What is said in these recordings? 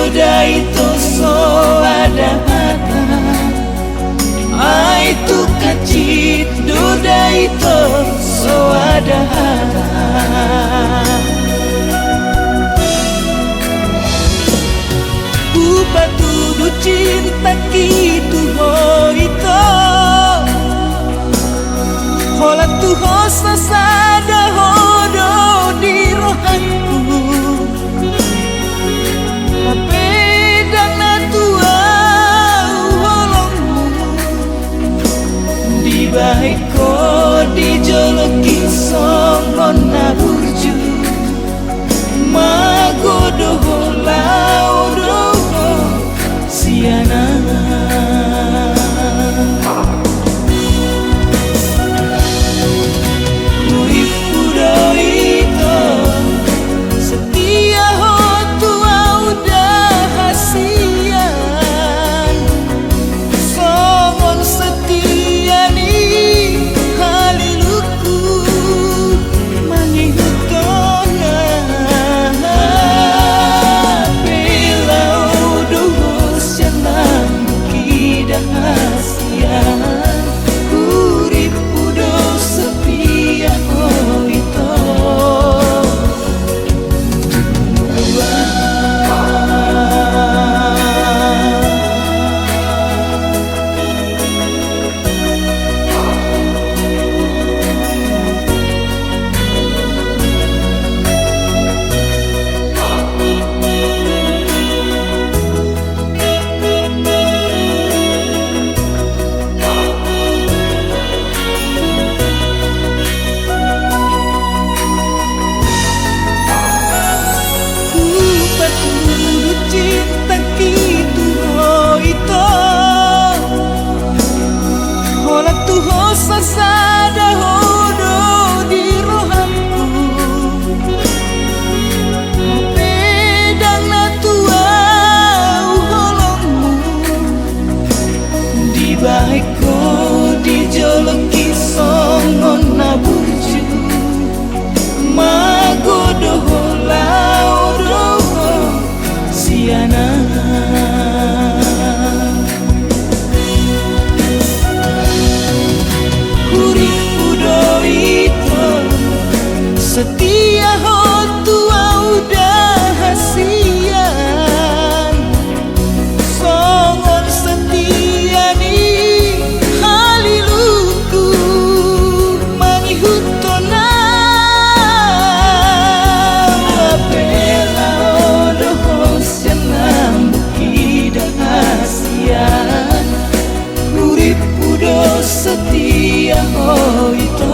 duda itu so ada hata, itu kecil duda itu so ada hata. Batudu cinta kitu ho itu hola tu hosa sada hodo di rohanku mapedang na tua holongmu di baiko di joloki songon na burju magodo holau Siana Urip udah itu setia hotu udah hasian somon setia nih haliluku mangihutona urip udah setia oh itu cinta kitu ho itu hola tu hosa sada hodo di rohanku pedang na tua holongmu di baiko di joloki songon na burju magodo holau Siana urip udah itu setia hotu udah hasian songon setia nih haliluku mangihutona urip udah setia oh itu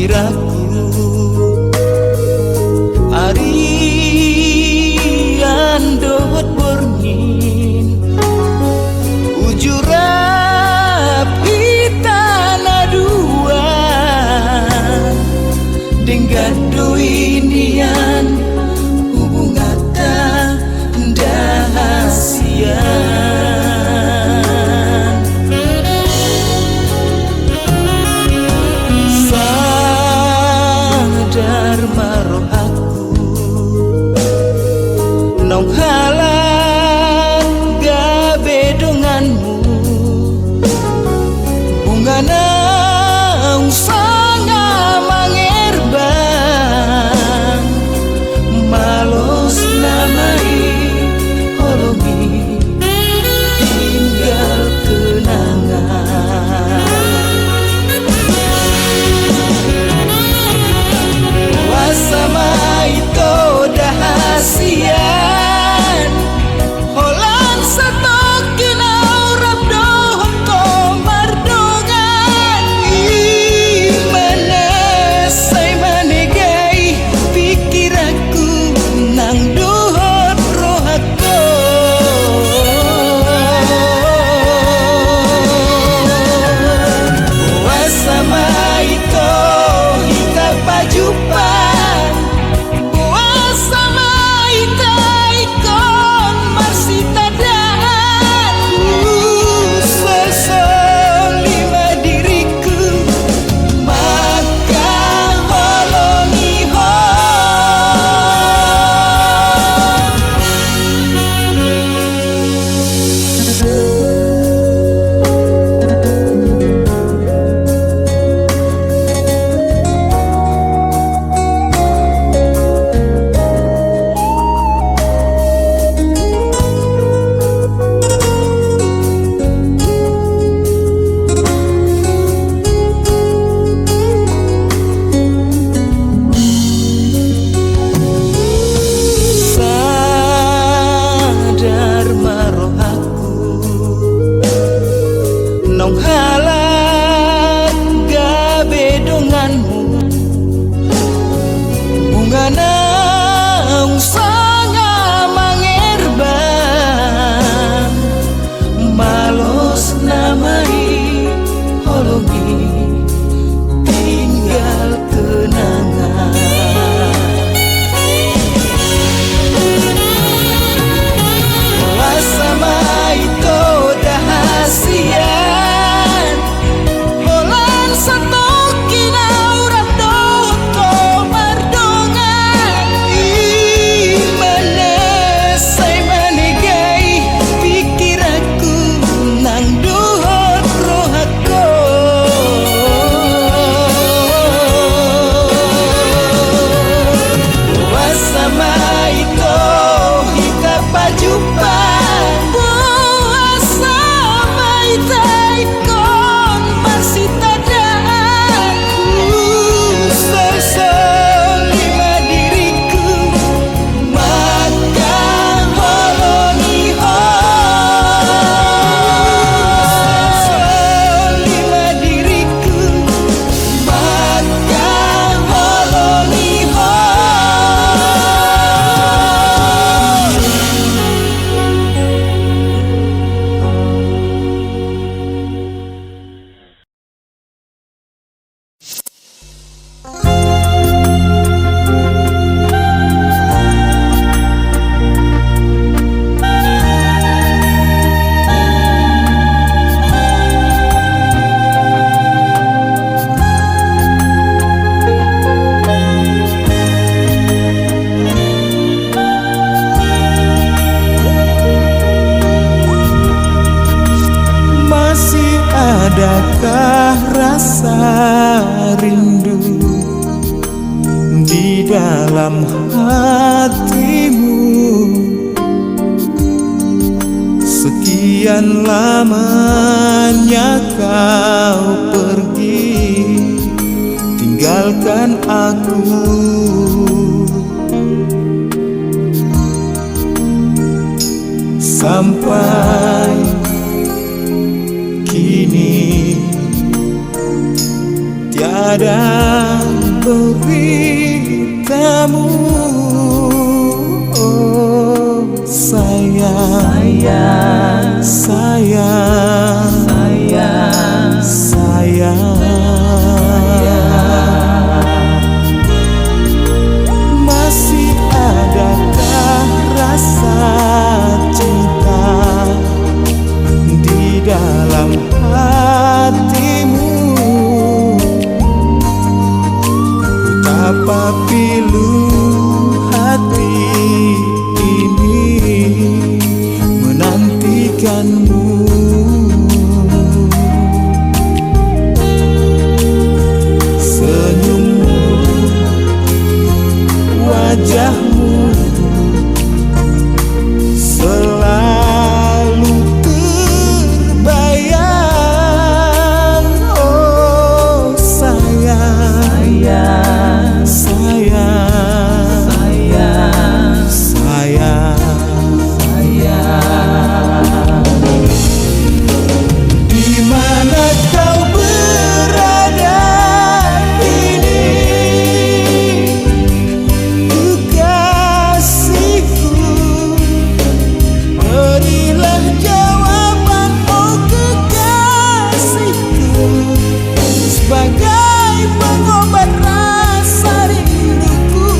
pikiraku Arian dohot borngin Ujurap kita na dua Denggado indian hubungata dahasian Sadar maroh aku Nong halang gabe denganmu Bunga naung sanga mangerbang Malos namai holongi tinggal kenangan Wasama itu dahasian Holan satu kinau rabdo to mardongan Imana say manegai pikiraku nang duhot rohako Wasama itu kita pajumpa Nong halang gabe denganmu Bunga naung sanga mangerbang Malos namai holongi tinggal kenangan Wasama itu dahasian Adakah rasa rindu di dalam hatimu? Sekian lamanya kau pergi, tinggalkan aku. Sampai kini tiada beritamu, oh sayang, sayang, sayang, sayang. Masih adakah rasa cinta di dalam hatimu? Betapa pilu hati ini menantikanmu. Senyummu, wajahmu selalu terbayang, oh sayang, sayang, sayang, sayang, sayang. Di mana kau berada ini, kekasihku? Berilah jawaban, oh kekasihku, sebagai pengobat rasa rinduku.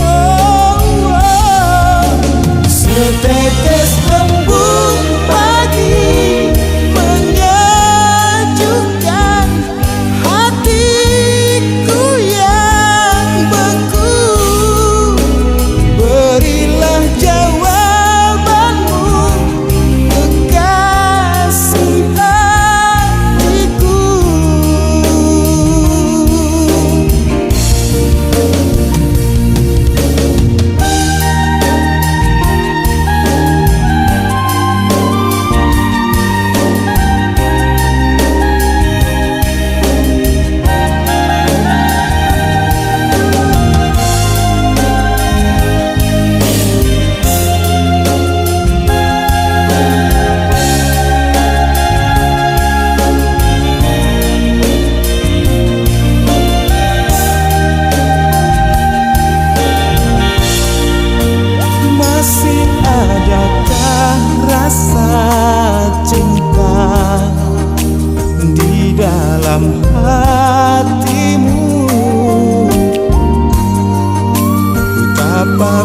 Oh, oh. Setetes embun pagi menyejukkan hatiku yang beku. Berilah jawabanmu, kekasih hatiku. Masih adakah rasa cinta di dalam hatimu? Betapa